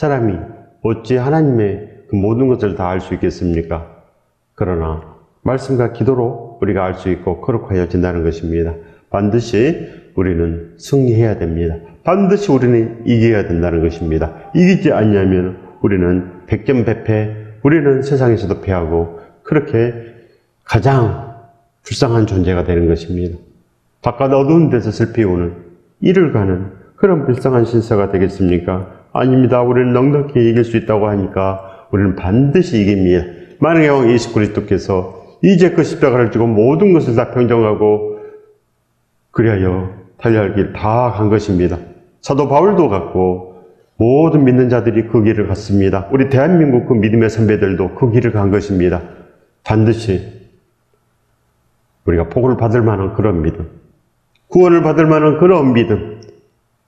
사람이 어찌 하나님의 그 모든 것을 다 알 수 있겠습니까? 그러나 말씀과 기도로 우리가 알 수 있고 거룩하여진다는 것입니다. 반드시 우리는 승리해야 됩니다. 반드시 우리는 이겨야 된다는 것입니다. 이기지 않냐면 우리는 백전백패, 우리는 세상에서도 패하고 그렇게 가장 불쌍한 존재가 되는 것입니다. 바깥 어두운 데서 슬피우는 이를 가는 그런 불쌍한 신사가 되겠습니까? 아닙니다. 우리는 넉넉히 이길 수 있다고 하니까 우리는 반드시 이깁니다. 만왕의 왕 예수 그리스도께서 이제 그 십자가를 지고 모든 것을 다 평정하고 그리하여 달려갈 길 다 간 것입니다. 사도 바울도 갔고 모든 믿는 자들이 그 길을 갔습니다. 우리 대한민국 그 믿음의 선배들도 그 길을 간 것입니다. 반드시 우리가 복을 받을 만한 그런 믿음, 구원을 받을 만한 그런 믿음,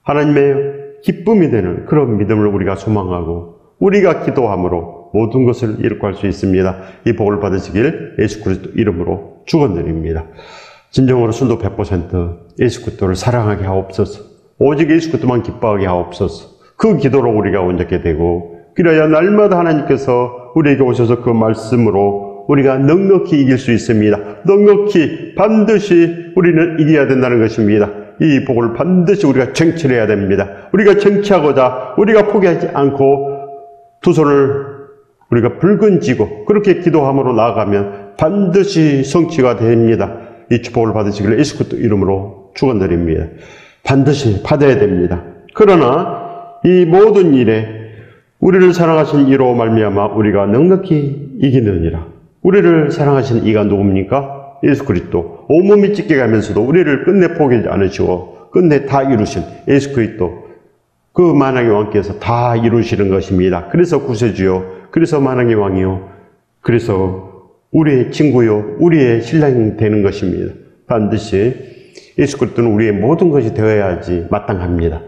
하나님의 기쁨이 되는 그런 믿음을 우리가 소망하고 우리가 기도함으로 모든 것을 이룩할 수 있습니다. 이 복을 받으시길 예수 그리스도 이름으로 축원드립니다. 진정으로 순도 100% 예수 그리스도를 사랑하게 하옵소서. 오직 예수 그리스도만 기뻐하게 하옵소서. 그 기도로 우리가 온전케 되고 그래야 날마다 하나님께서 우리에게 오셔서 그 말씀으로 우리가 넉넉히 이길 수 있습니다. 넉넉히 반드시 우리는 이겨야 된다는 것입니다. 이 복을 반드시 우리가 쟁취해야 됩니다. 우리가 쟁취하고자 우리가 포기하지 않고 두 손을 우리가 붉은 쥐고 그렇게 기도함으로 나아가면 반드시 성취가 됩니다. 이 축복을 받으시길 예수 그리스도 이름으로 축원드립니다. 반드시 받아야 됩니다. 그러나 이 모든 일에 우리를 사랑하신 이로 말미암아 우리가 넉넉히 이기느니라. 우리를 사랑하신 이가 누굽니까? 예수 그리스도. 온몸이 찢겨가면서도 우리를 끝내 포기하지 않으시고 끝내 다 이루신 예수 그리스도. 그 만왕의 왕께서 다 이루시는 것입니다. 그래서 구세주요, 그래서 만왕의 왕이요, 그래서 우리의 친구요, 우리의 신랑이 되는 것입니다. 반드시 예수 그리스도는 우리의 모든 것이 되어야지 마땅합니다.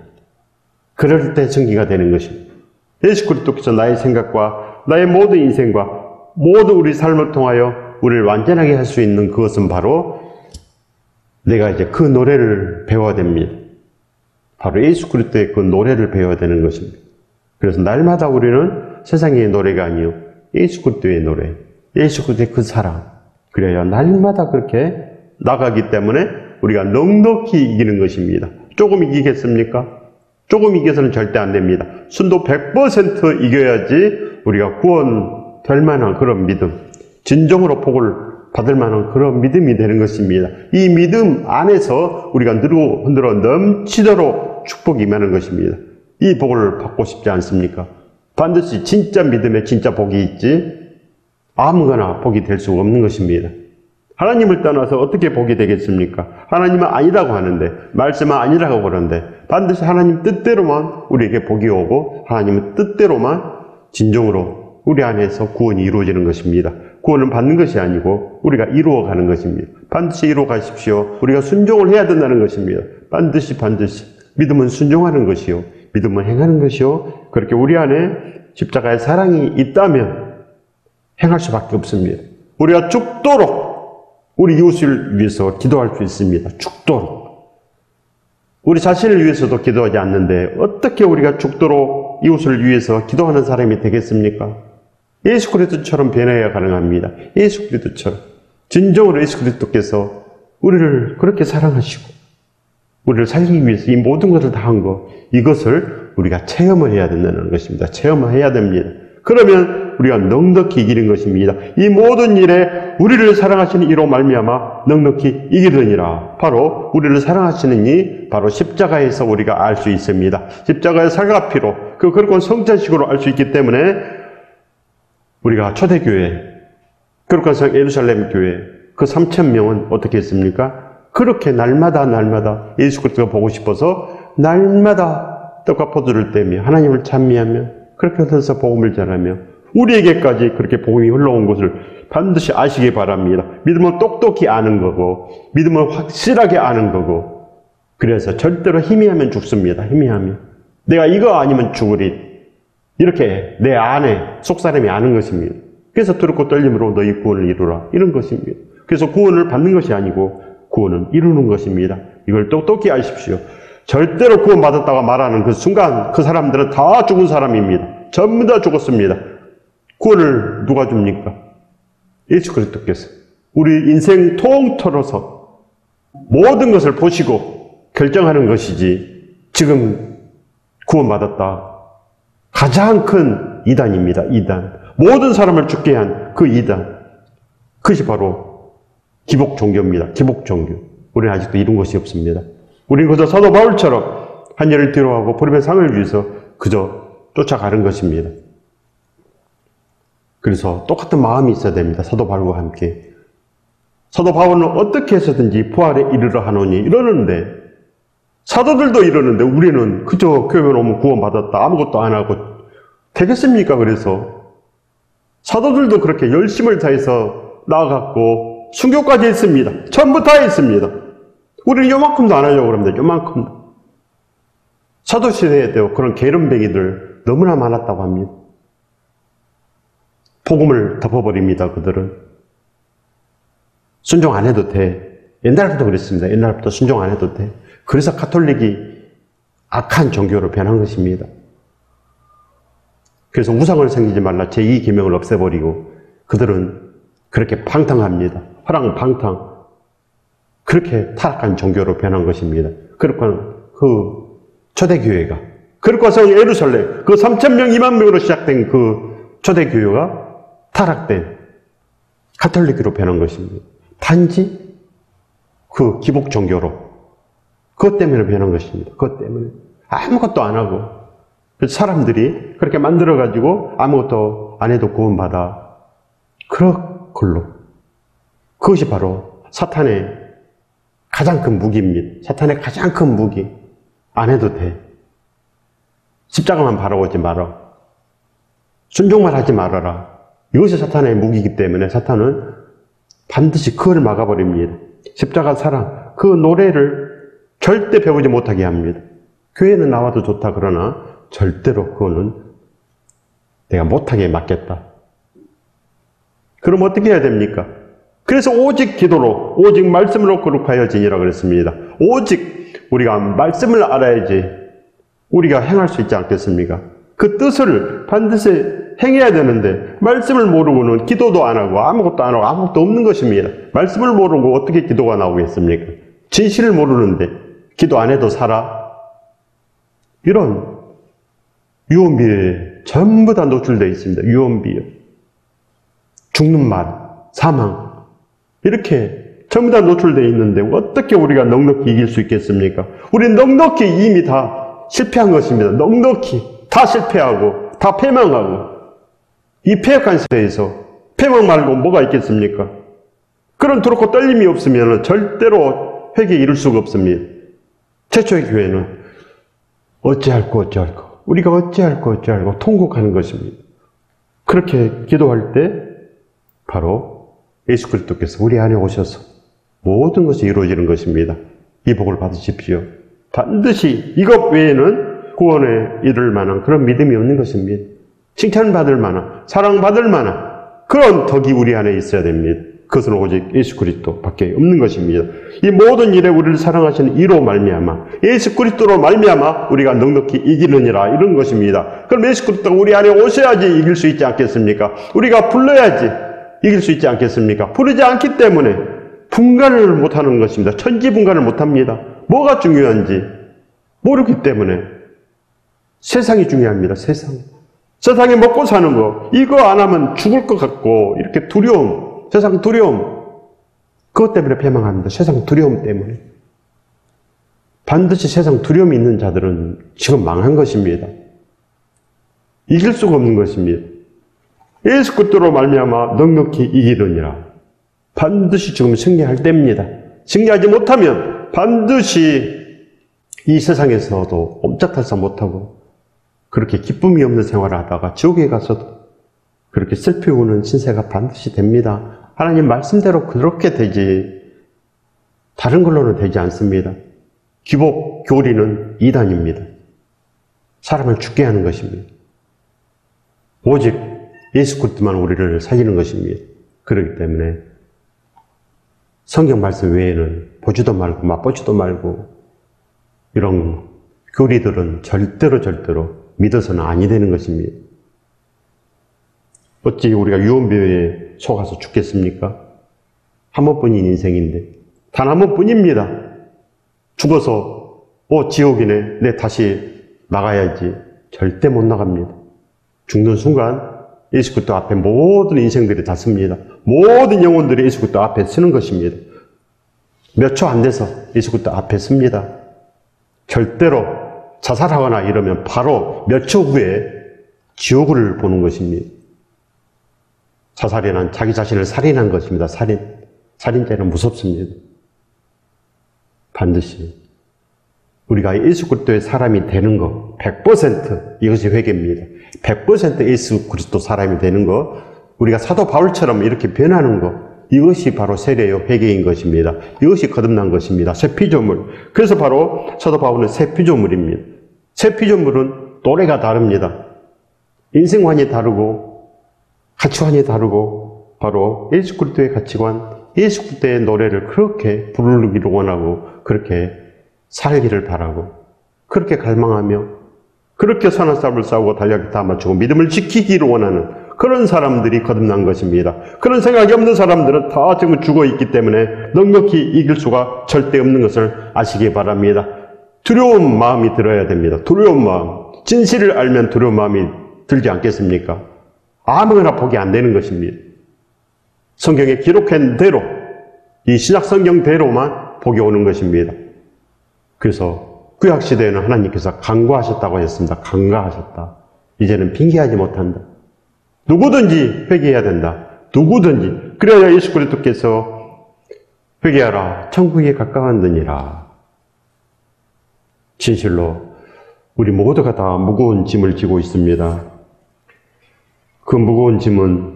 그럴 때 승리가 되는 것입니다. 예수 그리스도께서 나의 생각과 나의 모든 인생과 모든 우리 삶을 통하여 우리를 완전하게 할 수 있는 그것은 바로 내가 이제 그 노래를 배워야 됩니다. 바로 예수 그리스도의 그 노래를 배워야 되는 것입니다. 그래서 날마다 우리는 세상의 노래가 아니요 예수 그리스도의 노래, 예수 그리스도의 그 사랑, 그래야 날마다 그렇게 나가기 때문에 우리가 넉넉히 이기는 것입니다. 조금 이기겠습니까? 조금 이겨서는 절대 안 됩니다. 순도 100% 이겨야지 우리가 구원될 만한 그런 믿음, 진정으로 복을 받을 만한 그런 믿음이 되는 것입니다. 이 믿음 안에서 우리가 흔들어 넘치도록 축복이 임하는 것입니다. 이 복을 받고 싶지 않습니까? 반드시 진짜 믿음에 진짜 복이 있지 아무거나 복이 될 수가 없는 것입니다. 하나님을 떠나서 어떻게 복이 되겠습니까? 하나님은 아니라고 하는데, 말씀은 아니라고 그러는데 반드시 하나님 뜻대로만 우리에게 복이 오고 하나님의 뜻대로만 진정으로 우리 안에서 구원이 이루어지는 것입니다. 구원은 받는 것이 아니고 우리가 이루어가는 것입니다. 반드시 이루어 가십시오. 우리가 순종을 해야 된다는 것입니다. 반드시 믿음은 순종하는 것이요, 믿음은 행하는 것이요, 그렇게 우리 안에 십자가의 사랑이 있다면 행할 수밖에 없습니다. 우리가 죽도록 우리 이웃을 위해서 기도할 수 있습니다. 죽도록. 우리 자신을 위해서도 기도하지 않는데 어떻게 우리가 죽도록 이웃을 위해서 기도하는 사람이 되겠습니까? 예수 그리스도처럼 변해야 가능합니다. 예수 그리스도처럼. 진정으로 예수 그리스도께서 우리를 그렇게 사랑하시고 우리를 살리기 위해서 이 모든 것을 다 한 것, 이것을 우리가 체험을 해야 된다는 것입니다. 체험을 해야 됩니다. 그러면 우리가 넉넉히 이기는 것입니다. 이 모든 일에 우리를 사랑하시는 이로 말미암아 넉넉히 이기느니라. 바로 우리를 사랑하시는 이 바로 십자가에서 우리가 알 수 있습니다. 십자가의 사가피로 그 거룩한 성찬식으로 알 수 있기 때문에 우리가 초대교회, 거룩한 성 예루살렘 교회 그 3,000명은 어떻게 했습니까? 그렇게 날마다 예수 그리스도가 보고 싶어서 날마다 떡과 포도를 떼며 하나님을 찬미하며 그렇게 해서 복음을 전하며 우리에게까지 그렇게 복음이 흘러온 것을 반드시 아시기 바랍니다. 믿음을 똑똑히 아는 거고 믿음을 확실하게 아는 거고, 그래서 절대로 희미하면 죽습니다. 희미하면 내가 이거 아니면 죽으리, 이렇게 내 안에 속사람이 아는 것입니다. 그래서 두렵고 떨림으로 너희 구원을 이루라, 이런 것입니다. 그래서 구원을 받는 것이 아니고 구원은 이루는 것입니다. 이걸 똑똑히 아십시오. 절대로 구원받았다가 말하는 그 순간 그 사람들은 다 죽은 사람입니다. 전부 다 죽었습니다. 구원을 누가 줍니까? 예수 그리스도께서 우리 인생 통틀어서 모든 것을 보시고 결정하는 것이지, 지금 구원받았다. 가장 큰 이단입니다. 이단. 모든 사람을 죽게 한 그 이단. 그것이 바로 기복 종교입니다. 기복 종교. 우리는 아직도 이룬 것이 없습니다. 우리는 그저 사도 바울처럼 한여를 뒤로하고 부름의 상을 위해서 그저 쫓아가는 것입니다. 그래서 똑같은 마음이 있어야 됩니다. 사도 바울과 함께. 사도 바울은 어떻게 해서든지 부활에 이르러 하노니 이러는데, 사도들도 이러는데 우리는 그저 교회만 오면 구원받았다 아무것도 안 하고 되겠습니까? 그래서 사도들도 그렇게 열심을 다해서 나아갔고 순교까지 했습니다. 전부 다 했습니다. 우리는 요만큼도 안 하려고 그럽니다. 요만큼도. 사도시대에 도 그런 게으름뱅이들 너무나 많았다고 합니다. 복음을 덮어버립니다. 그들은. 순종 안 해도 돼. 옛날부터 그랬습니다. 옛날부터 순종 안 해도 돼. 그래서 가톨릭이 악한 종교로 변한 것입니다. 그래서 우상을 섬기지 말라 제2계명을 없애버리고 그들은 그렇게 방탕합니다. 화랑방탕. 그렇게 타락한 종교로 변한 것입니다. 그렇고 그 초대교회가, 그렇고 성 예루살렘, 그 3,000명, 2만 명으로 시작된 그 초대교회가 타락된 가톨릭으로 변한 것입니다. 단지 그 기복 종교로, 그것 때문에 변한 것입니다. 그것 때문에. 아무것도 안 하고. 사람들이 그렇게 만들어가지고 아무것도 안 해도 구원받아. 그런 걸로. 그것이 바로 사탄의 가장 큰 무기입니다. 사탄의 가장 큰 무기. 안 해도 돼. 십자가만 바라보지 마라. 순종만 하지 말아라. 이것이 사탄의 무기이기 때문에 사탄은 반드시 그걸 막아버립니다. 십자가 사랑, 그 노래를 절대 배우지 못하게 합니다. 교회는 나와도 좋다 그러나 절대로 그거는 내가 못하게 막겠다. 그럼 어떻게 해야 됩니까? 그래서 오직 기도로, 오직 말씀으로 거룩하여지니라 그랬습니다. 오직 우리가 말씀을 알아야지 우리가 행할 수 있지 않겠습니까? 그 뜻을 반드시 행해야 되는데 말씀을 모르고는 기도도 안 하고 아무것도 안 하고 아무것도 없는 것입니다. 말씀을 모르고 어떻게 기도가 나오겠습니까? 진실을 모르는데 기도 안 해도 살아? 이런 유언비에 전부 다 노출되어 있습니다. 유언비에. 죽는 말, 사망 이렇게 전부 다 노출되어 있는데 어떻게 우리가 넉넉히 이길 수 있겠습니까? 우리는 넉넉히 이미 다 실패한 것입니다. 넉넉히 다 실패하고 다 패망하고 이 패역한 세대에서 패망 말고 뭐가 있겠습니까? 그런 두렵고 떨림이 없으면 절대로 회개에 이룰 수가 없습니다. 최초의 교회는 어찌할꼬 우리가 어찌할꼬 통곡하는 것입니다. 그렇게 기도할 때 바로 예수 그리스도께서 우리 안에 오셔서 모든 것이 이루어지는 것입니다. 이 복을 받으십시오. 반드시 이것 외에는 구원에 이를 만한 그런 믿음이 없는 것입니다. 칭찬받을 만한, 사랑받을 만한 그런 덕이 우리 안에 있어야 됩니다. 그것은 오직 예수 그리스도밖에 없는 것입니다. 이 모든 일에 우리를 사랑하시는 이로 말미암아 예수 그리스도로 말미암아 우리가 넉넉히 이기느니라 이런 것입니다. 그럼 예수 그리스도가 우리 안에 오셔야지 이길 수 있지 않겠습니까? 우리가 불러야지 이길 수 있지 않겠습니까? 부르지 않기 때문에 분간을 못하는 것입니다. 천지분간을 못합니다. 뭐가 중요한지 모르기 때문에 세상이 중요합니다. 세상에 먹고 사는 거 이거 안 하면 죽을 것 같고 이렇게 두려움, 세상 두려움 그것 때문에 패망합니다. 세상 두려움 때문에. 반드시 세상 두려움이 있는 자들은 지금 망한 것입니다. 이길 수가 없는 것입니다. 예수 그리스도로 말미암아 넉넉히 이기느니라. 반드시 지금 승리할 때입니다. 승리하지 못하면 반드시 이 세상에서도 옴짝달싹 못하고 그렇게 기쁨이 없는 생활을 하다가 지옥에 가서도 그렇게 슬피 우는 신세가 반드시 됩니다. 하나님 말씀대로 그렇게 되지 다른 걸로는 되지 않습니다. 기복 교리는 이단입니다. 사람을 죽게 하는 것입니다. 오직 예수 그리스도만 우리를 살리는 것입니다. 그렇기 때문에 성경 말씀 외에는 보지도 말고 맛보지도 말고 이런 교리들은 절대로 믿어서는 아니 되는 것입니다. 어찌 우리가 유언비어에 속아서 죽겠습니까? 한 번뿐인 인생인데 단 한 번뿐입니다. 죽어서 지옥이네, 내 다시 나가야지. 절대 못 나갑니다. 죽는 순간 예수 그리스도 앞에 모든 인생들이 다 섭니다. 모든 영혼들이 예수 그리스도 앞에 서는 것입니다. 몇 초 안 돼서 예수 그리스도 앞에 섭니다. 절대로 자살하거나 이러면 바로 몇 초 후에 지옥을 보는 것입니다. 자살이란 자기 자신을 살인한 것입니다. 살인죄는 무섭습니다. 반드시 우리가 예수 그리스도의 사람이 되는 것, 100% 이것이 회개입니다. 100% 예수 그리스도 사람이 되는 것, 우리가 사도 바울처럼 이렇게 변하는 것, 이것이 바로 세례요 회개인 것입니다. 이것이 거듭난 것입니다. 새 피조물. 그래서 바로 사도 바울은 새 피조물입니다. 새 피조물은 또래가 다릅니다. 인생관이 다르고 가치관이 다르고 바로 예수 그리스도의 가치관, 예수 그리스도의 노래를 그렇게 부르기를 원하고 그렇게 살기를 바라고 그렇게 갈망하며 그렇게 선한 싸움을 싸우고 달력에 다 맞추고 믿음을 지키기를 원하는 그런 사람들이 거듭난 것입니다. 그런 생각이 없는 사람들은 다 지금 죽어있기 때문에 넉넉히 이길 수가 절대 없는 것을 아시기 바랍니다. 두려운 마음이 들어야 됩니다. 두려운 마음. 진실을 알면 두려운 마음이 들지 않겠습니까? 아무거나 보기 안 되는 것입니다. 성경에 기록한 대로, 이 신약 성경대로만 복이 오는 것입니다. 그래서 구약시대에는 하나님께서 간과하셨다고 했습니다. 간과하셨다. 이제는 핑계하지 못한다. 누구든지 회개해야 된다. 누구든지. 그래야 예수 그리스도께서 회개하라. 천국에 가까웠느니라. 진실로 우리 모두가 다 무거운 짐을 지고 있습니다. 그 무거운 짐은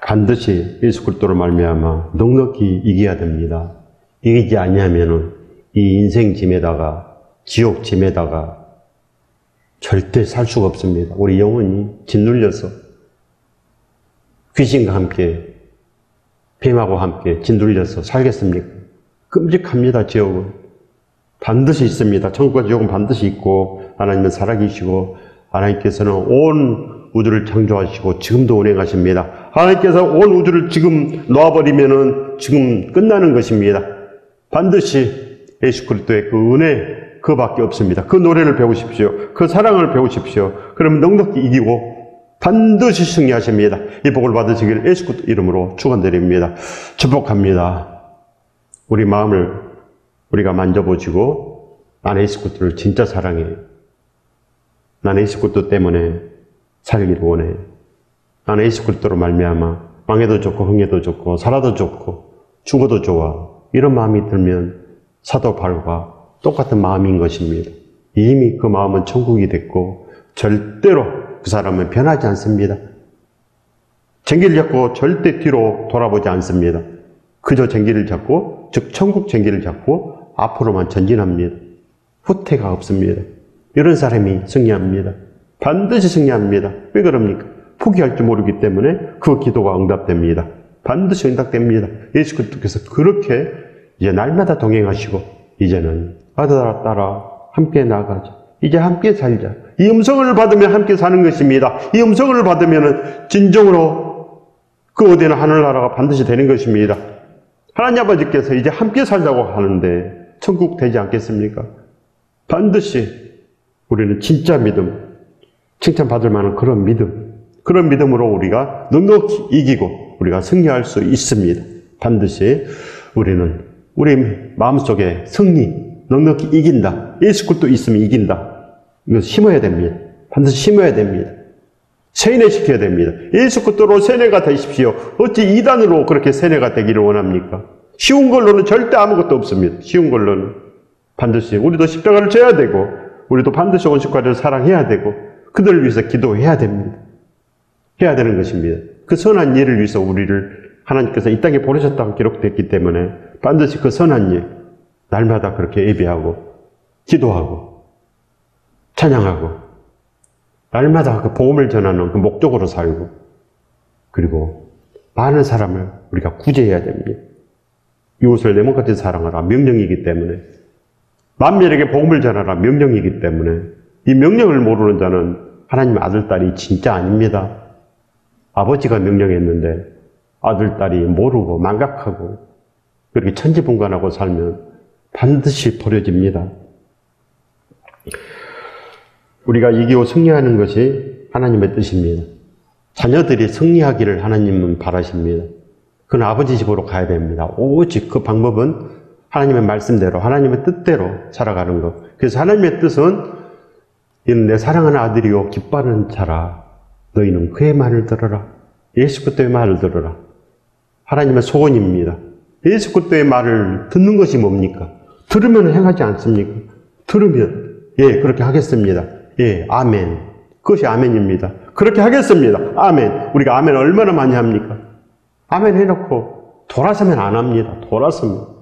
반드시 예수 그리스도로 말미암아 넉넉히 이겨야 됩니다. 이기지 아니하면은 이 인생 짐에다가 지옥 짐에다가 절대 살 수가 없습니다. 우리 영혼이 짓눌려서 귀신과 함께 뱀하고 함께 짓눌려서 살겠습니까? 끔찍합니다. 지옥은 반드시 있습니다. 천국과 지옥은 반드시 있고 하나님은 살아계시고 하나님께서는 온 우주를 창조하시고 지금도 운행하십니다. 하나님께서 온 우주를 지금 놓아버리면은 지금 끝나는 것입니다. 반드시 예수 그리스도의 그 은혜 그밖에 없습니다. 그 노래를 배우십시오. 그 사랑을 배우십시오. 그러면 넉넉히 이기고 반드시 승리하십니다. 이 복을 받으시길 예수 그리스도 이름으로 축원드립니다. 축복합니다. 우리 마음을 우리가 만져보시고 나는 예수 그리스도를 진짜 사랑해. 나는 예수 그리스도 때문에 살기를 원해. 나는 예수 그리스도로 말미암아 망해도 좋고 흥해도 좋고 살아도 좋고 죽어도 좋아. 이런 마음이 들면 사도 바울과 똑같은 마음인 것입니다. 이미 그 마음은 천국이 됐고 절대로 그 사람은 변하지 않습니다. 쟁기를 잡고 절대 뒤로 돌아보지 않습니다. 그저 쟁기를 잡고 즉 천국 쟁기를 잡고 앞으로만 전진합니다. 후퇴가 없습니다. 이런 사람이 승리합니다. 반드시 승리합니다. 왜 그럽니까? 포기할 줄 모르기 때문에 그 기도가 응답됩니다. 반드시 응답됩니다. 예수 그리스도께서 그렇게 이제 날마다 동행하시고 이제는 아들아 따라 함께 나가자. 이제 함께 살자. 이 음성을 받으면 함께 사는 것입니다. 이 음성을 받으면 진정으로 그 어디나 하늘나라가 반드시 되는 것입니다. 하나님 아버지께서 이제 함께 살자고 하는데 천국 되지 않겠습니까? 반드시 우리는 진짜 믿음, 칭찬받을 만한 그런 믿음으로 우리가 넉넉히 이기고 우리가 승리할 수 있습니다. 반드시 우리는 우리 마음속에 승리, 넉넉히 이긴다. 예수 그리스도 있으면 이긴다. 이거 심어야 됩니다. 반드시 심어야 됩니다. 세뇌시켜야 됩니다. 예수 그리스도로 세뇌가 되십시오. 어찌 이단으로 그렇게 세뇌가 되기를 원합니까? 쉬운 걸로는 절대 아무것도 없습니다. 쉬운 걸로는. 반드시 우리도 십자가를 져야 되고 우리도 반드시 온실과를 사랑해야 되고 그들을 위해서 기도해야 됩니다. 해야 되는 것입니다. 그 선한 일을 위해서 우리를 하나님께서 이 땅에 보내셨다고 기록됐기 때문에 반드시 그 선한 일 날마다 그렇게 예배하고 기도하고 찬양하고 날마다 그 복음을 전하는 그 목적으로 살고 그리고 많은 사람을 우리가 구제해야 됩니다. 이웃을 내 몸같이 사랑하라 명령이기 때문에 만민에게 복음을 전하라 명령이기 때문에 이 명령을 모르는 자는 하나님의 아들, 딸이 진짜 아닙니다. 아버지가 명령했는데 아들, 딸이 모르고 망각하고 그렇게 천지분간하고 살면 반드시 버려집니다. 우리가 이기고 승리하는 것이 하나님의 뜻입니다. 자녀들이 승리하기를 하나님은 바라십니다. 그건 아버지 집으로 가야 됩니다. 오직 그 방법은 하나님의 말씀대로, 하나님의 뜻대로 살아가는 것. 그래서 하나님의 뜻은 이는 내 사랑하는 아들이요 기뻐하는 자라. 너희는 그의 말을 들어라. 예수 그리스도의 말을 들어라. 하나님의 소원입니다. 예수 그리스도의 말을 듣는 것이 뭡니까? 들으면 행하지 않습니까? 들으면 그렇게 하겠습니다. 아멘. 그것이 아멘입니다. 그렇게 하겠습니다. 아멘. 우리가 아멘 얼마나 많이 합니까? 아멘 해놓고 돌아서면 안 합니다. 돌아서면.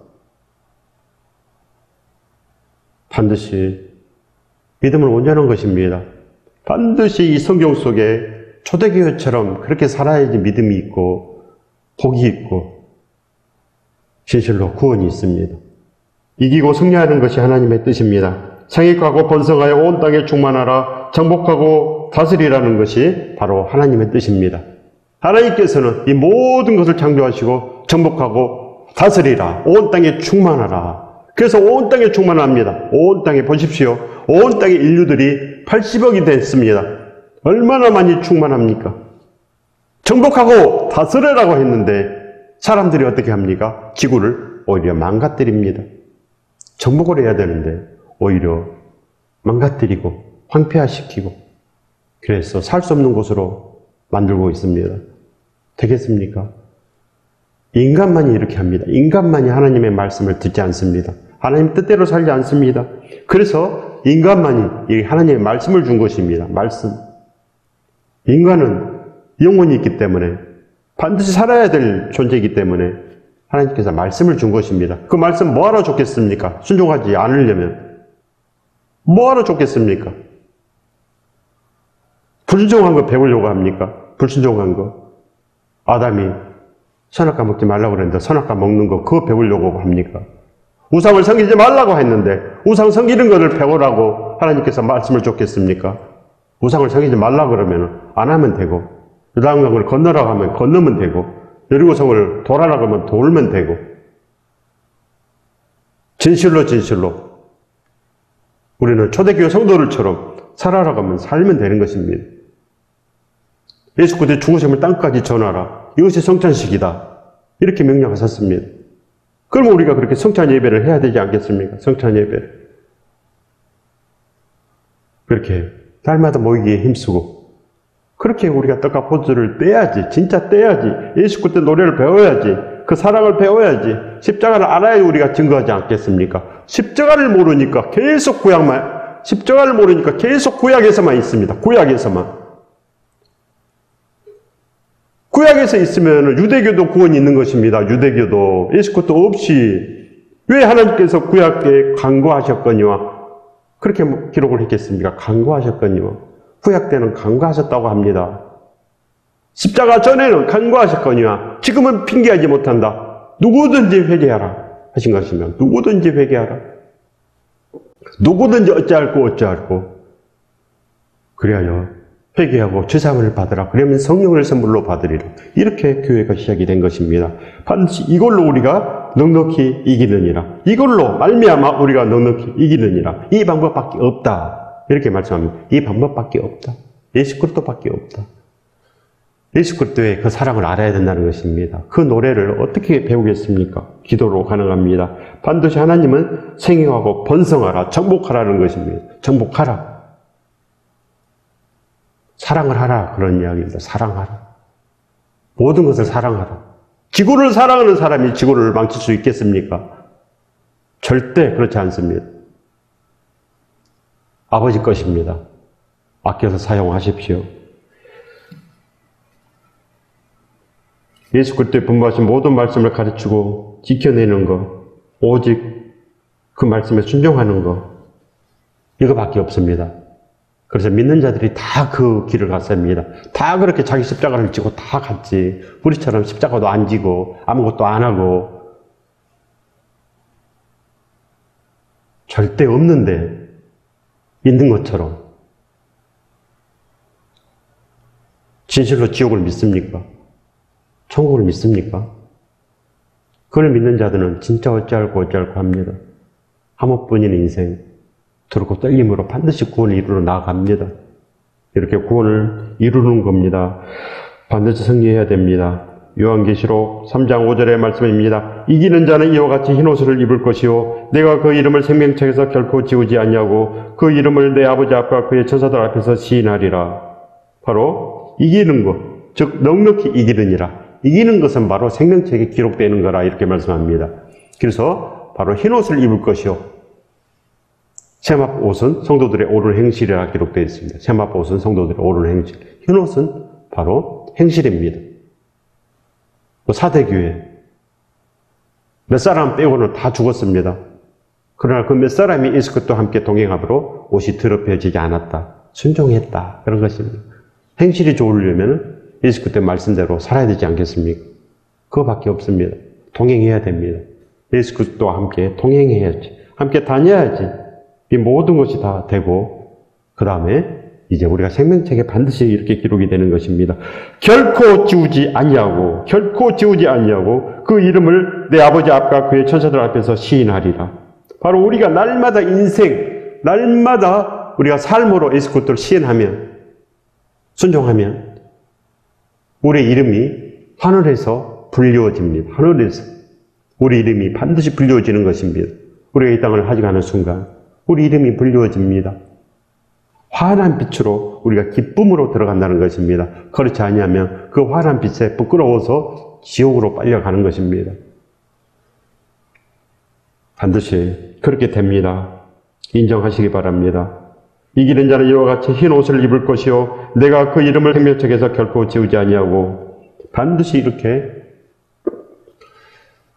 반드시 믿음을 온전한 것입니다. 반드시 이 성경 속에 초대교회처럼 그렇게 살아야지 믿음이 있고 복이 있고 진실로 구원이 있습니다. 이기고 승리하는 것이 하나님의 뜻입니다. 생육하고 번성하여 온 땅에 충만하라 정복하고 다스리라는 것이 바로 하나님의 뜻입니다. 하나님께서는 이 모든 것을 창조하시고 정복하고 다스리라. 온 땅에 충만하라. 그래서 온 땅에 충만합니다. 온 땅에 보십시오. 온 땅의 인류들이 80억이 됐습니다. 얼마나 많이 충만합니까? 정복하고 다스리라고 했는데 사람들이 어떻게 합니까? 지구를 오히려 망가뜨립니다. 정복을 해야 되는데 오히려 망가뜨리고 황폐화시키고 그래서 살 수 없는 곳으로 만들고 있습니다. 되겠습니까? 인간만이 이렇게 합니다. 인간만이 하나님의 말씀을 듣지 않습니다. 하나님 뜻대로 살지 않습니다. 그래서 인간만이 이 하나님의 말씀을 준 것입니다. 말씀. 인간은 영혼이 있기 때문에 반드시 살아야 될 존재이기 때문에 하나님께서 말씀을 준 것입니다. 그 말씀 뭐하러 줬겠습니까? 순종하지 않으려면 뭐하러 줬겠습니까? 불순종한 거 배우려고 합니까? 불순종한 거. 아담이 선악과 먹지 말라고 그랬는데 선악과 먹는 거 그거 배우려고 합니까? 우상을 섬기지 말라고 했는데 우상 섬기는 것을 배우라고 하나님께서 말씀을 줬겠습니까? 우상을 섬기지 말라고 그러면 안 하면 되고 요단강을 건너라고 하면 건너면 되고 여리고성을 돌아라고 하면 돌면 되고 진실로 우리는 초대교회 성도들처럼 살아라고 하면 살면 되는 것입니다. 예수 그리스도의 죽으심을 땅까지 전하라. 이것이 성찬식이다. 이렇게 명령하셨습니다. 그러면 우리가 그렇게 성찬 예배를 해야 되지 않겠습니까? 성찬 예배를. 그렇게 날마다 모이기에 힘쓰고 그렇게 우리가 떡과 포도주를 떼야지. 진짜 떼야지. 예수 그리스도의 노래를 배워야지. 그 사랑을 배워야지. 십자가를 알아야 우리가 증거하지 않겠습니까? 십자가를 모르니까 계속 십자가를 모르니까 계속 구약에서만 있습니다. 구약에서 있으면 유대교도 구원이 있는 것입니다. 유대교도. 예수 그리스도 없이 왜 하나님께서 구약에 간구하셨거니와 그렇게 기록을 했겠습니까? 간구하셨거니와. 구약 때는 간구하셨다고 합니다. 십자가 전에는 간구하셨거니와 지금은 핑계하지 못한다. 누구든지 회개하라 하신 것이면 누구든지 회개하라. 누구든지 어찌할고 그리하여 회개하고 주사함을 받으라. 그러면 성령을 선물로 받으리라. 이렇게 교회가 시작이 된 것입니다. 반드시 이걸로 우리가 넉넉히 이기느니라. 이걸로 말미암아 우리가 넉넉히 이기느니라. 이 방법밖에 없다. 이렇게 말씀합니다. 이 방법밖에 없다. 예수 그리스도밖에 없다. 예수 그리스도의 그 사랑을 알아야 된다는 것입니다. 그 노래를 어떻게 배우겠습니까? 기도로 가능합니다. 반드시 하나님은 생육하고 번성하라, 정복하라는 것입니다. 정복하라. 사랑을 하라. 그런 이야기입니다. 사랑하라. 모든 것을 사랑하라. 지구를 사랑하는 사람이 지구를 망칠 수 있겠습니까? 절대 그렇지 않습니다. 아버지 것입니다. 아껴서 사용하십시오. 예수 그리스도의 분부하신 모든 말씀을 가르치고 지켜내는 것, 오직 그 말씀에 순종하는 것, 이거밖에 없습니다. 그래서 믿는 자들이 다 그 길을 갔습니다. 다 그렇게 자기 십자가를 지고 다 갔지. 우리처럼 십자가도 안 지고 아무것도 안 하고 절대 없는데 있는 것처럼 진실로 지옥을 믿습니까? 천국을 믿습니까? 그걸 믿는 자들은 진짜 어찌할고 합니다. 한 번뿐인 인생, 두렵고 떨림으로 반드시 구원을 이루러 나아갑니다. 이렇게 구원을 이루는 겁니다. 반드시 승리해야 됩니다. 요한계시록 3장 5절의 말씀입니다. 이기는 자는 이와 같이 흰옷을 입을 것이요 내가 그 이름을 생명책에서 결코 지우지 아니하고 그 이름을 내 아버지 앞과 그의 천사들 앞에서 시인하리라. 바로 이기는 것, 즉 넉넉히 이기느니라. 이기는 것은 바로 생명책에 기록되는 거라 이렇게 말씀합니다. 그래서 바로 흰옷을 입을 것이요 세마포 옷은 성도들의 옳은 행실이라 기록되어 있습니다. 세마포 옷은 성도들의 옳은 행실. 흰옷은 바로 행실입니다. 사대교회 몇 사람 빼고는 다 죽었습니다. 그러나 그 몇 사람이 예수 그리스도와 함께 동행함으로 옷이 더럽혀지지 않았다. 순종했다. 그런 것입니다. 행실이 좋으려면 예수 그리스도의 말씀대로 살아야 되지 않겠습니까? 그거밖에 없습니다. 동행해야 됩니다. 예수 그리스도와 함께 동행해야지. 함께 다녀야지. 이 모든 것이 다 되고 그 다음에 이제 우리가 생명책에 반드시 이렇게 기록이 되는 것입니다. 결코 지우지 아니하고 그 이름을 내 아버지 앞과 그의 천사들 앞에서 시인하리라. 바로 우리가 날마다 인생, 날마다 우리가 삶으로 예수 그리스도를 시인하면, 순종하면 우리의 이름이 하늘에서 불리워집니다. 하늘에서 우리 이름이 반드시 불리워지는 것입니다. 우리가 이 땅을 하직하는 순간 우리 이름이 불리워집니다. 환한 빛으로 우리가 기쁨으로 들어간다는 것입니다. 그렇지 아니하면 그 환한 빛에 부끄러워서 지옥으로 빨려가는 것입니다. 반드시 그렇게 됩니다. 인정하시기 바랍니다. 이기는 자는 이와 같이 흰 옷을 입을 것이요 내가 그 이름을 생명책에서 결코 지우지 아니하고 반드시 이렇게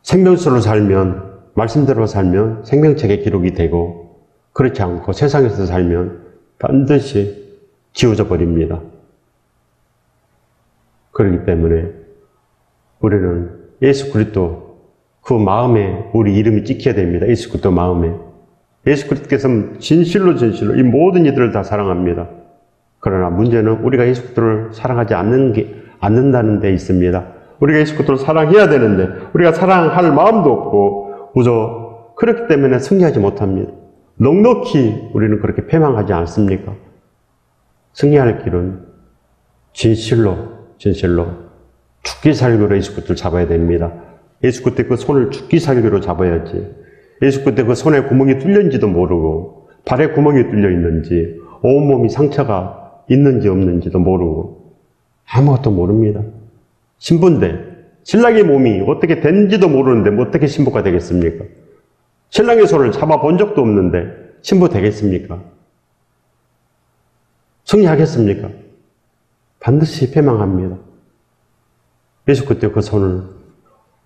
생명수로 살면 말씀대로 살면 생명책에 기록이 되고 그렇지 않고 세상에서 살면 반드시 지워져 버립니다. 그렇기 때문에 우리는 예수 그리스도 그 마음에 우리 이름이 찍혀야 됩니다. 예수 그리스도 마음에. 예수 그리스도께서는 진실로 이 모든 이들을 다 사랑합니다. 그러나 문제는 우리가 예수 그리스도를 사랑하지 않는다는 데 있습니다. 우리가 예수 그리스도를 사랑해야 되는데 우리가 사랑할 마음도 없고 그저 그렇기 때문에 승리하지 못합니다. 넉넉히 우리는 그렇게 패망하지 않습니까? 승리할 길은 진실로 죽기 살기로 예수 그리스도를 잡아야 됩니다. 예수 그리스도의 그 손을 죽기 살기로 잡아야지. 예수 그리스도의 그 손에 구멍이 뚫렸는지도 모르고 발에 구멍이 뚫려 있는지 온몸이 상처가 있는지 없는지도 모르고 아무것도 모릅니다. 신부인데 신랑의 몸이 어떻게 된지도 모르는데 뭐 어떻게 신부가 되겠습니까? 신랑의 손을 잡아본 적도 없는데 신부 되겠습니까? 승리하겠습니까? 반드시 패망합니다. 예수 그리스도의 그 손을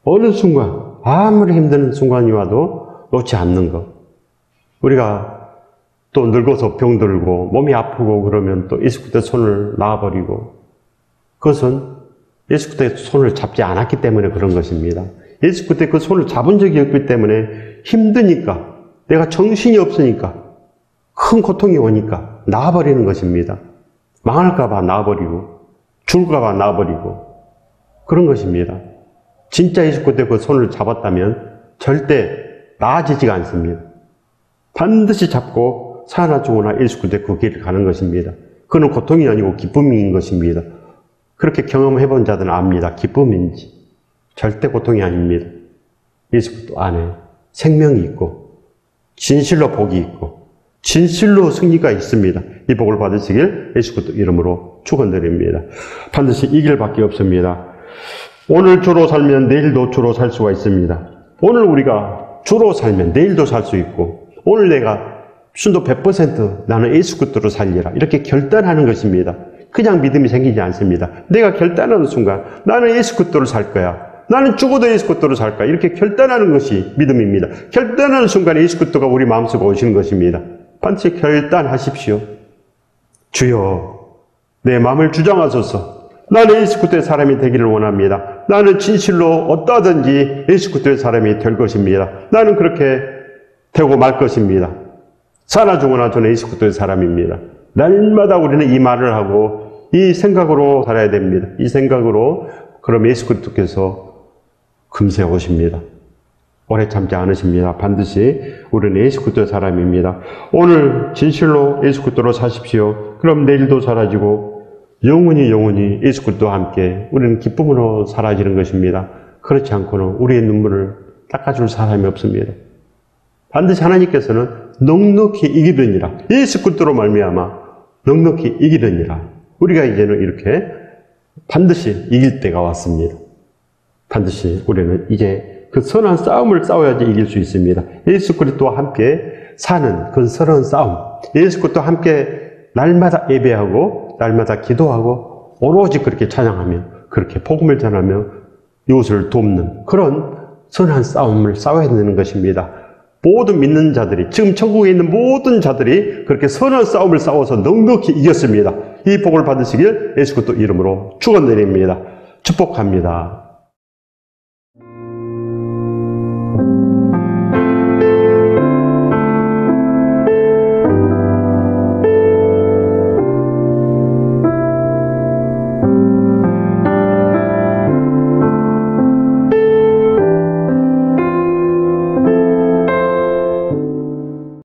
어느 순간 아무리 힘든 순간이 와도 놓지 않는 것. 우리가 또 늙어서 병들고 몸이 아프고 그러면 또 예수 그리스도의 손을 놔버리고 그것은 예수 그리스도의 손을 잡지 않았기 때문에 그런 것입니다. 예수 그리스도의 그 손을 잡은 적이 없기 때문에 힘드니까 내가 정신이 없으니까 큰 고통이 오니까 놔버리는 것입니다. 망할까 봐 놔버리고 죽을까 봐 놔버리고 그런 것입니다. 진짜 예수 그리스도의 그 손을 잡았다면 절대 나아지지가 않습니다. 반드시 잡고 사나 죽으나 예수 그리스도의 그 길을 가는 것입니다. 그는 고통이 아니고 기쁨인 것입니다. 그렇게 경험해본 자들은 압니다. 기쁨인지 절대 고통이 아닙니다. 예수 그리스도 안에 생명이 있고 진실로 복이 있고 진실로 승리가 있습니다. 이 복을 받으시길 예수 그리스도 이름으로 축원드립니다. 반드시 이길 밖에 없습니다. 오늘 주로 살면 내일도 주로 살 수가 있습니다. 오늘 우리가 주로 살면 내일도 살 수 있고 오늘 내가 순도 100% 나는 예수 그리스도로 살리라 이렇게 결단하는 것입니다. 그냥 믿음이 생기지 않습니다. 내가 결단하는 순간 나는 예수 그리스도로 살 거야. 나는 죽어도 예수 그리스도로 살 거야. 이렇게 결단하는 것이 믿음입니다. 결단하는 순간에 예수 그리스도가 우리 마음속에 오시는 것입니다. 반드시 결단하십시오. 주여 내 마음을 주장하소서. 나는 예수 그리스도의 사람이 되기를 원합니다. 나는 진실로 어떠하든지 예수 그리스도의 사람이 될 것입니다. 나는 그렇게 되고 말 것입니다. 사나 죽으나 저는 예수 그리스도의 사람입니다. 날마다 우리는 이 말을 하고 이 생각으로 살아야 됩니다. 이 생각으로. 그럼 예수 그리스도께서 금세 오십니다. 오래 참지 않으십니다. 반드시 우리는 예수 그리스도의 사람입니다. 오늘 진실로 예수 그리스도로 사십시오. 그럼 내일도 사라지고 영원히 예수 그리스도와 함께 우리는 기쁨으로 사라지는 것입니다. 그렇지 않고는 우리의 눈물을 닦아줄 사람이 없습니다. 반드시 하나님께서는 넉넉히 이기느니라. 예수 그리스도로 말미암아 넉넉히 이기느니라. 우리가 이제는 이렇게 반드시 이길 때가 왔습니다. 반드시 우리는 이제 그 선한 싸움을 싸워야지 이길 수 있습니다. 예수 그리스도와 함께 사는 그 선한 싸움. 예수 그리스도와 함께 날마다 예배하고 날마다 기도하고 오로지 그렇게 찬양하며 그렇게 복음을 전하며 이웃을 돕는 그런 선한 싸움을 싸워야 되는 것입니다. 모든 믿는 자들이, 지금 천국에 있는 모든 자들이 그렇게 선한 싸움을 싸워서 넉넉히 이겼습니다. 이 복을 받으시길 예수 그리스도 이름으로 축원드립니다. 축복합니다.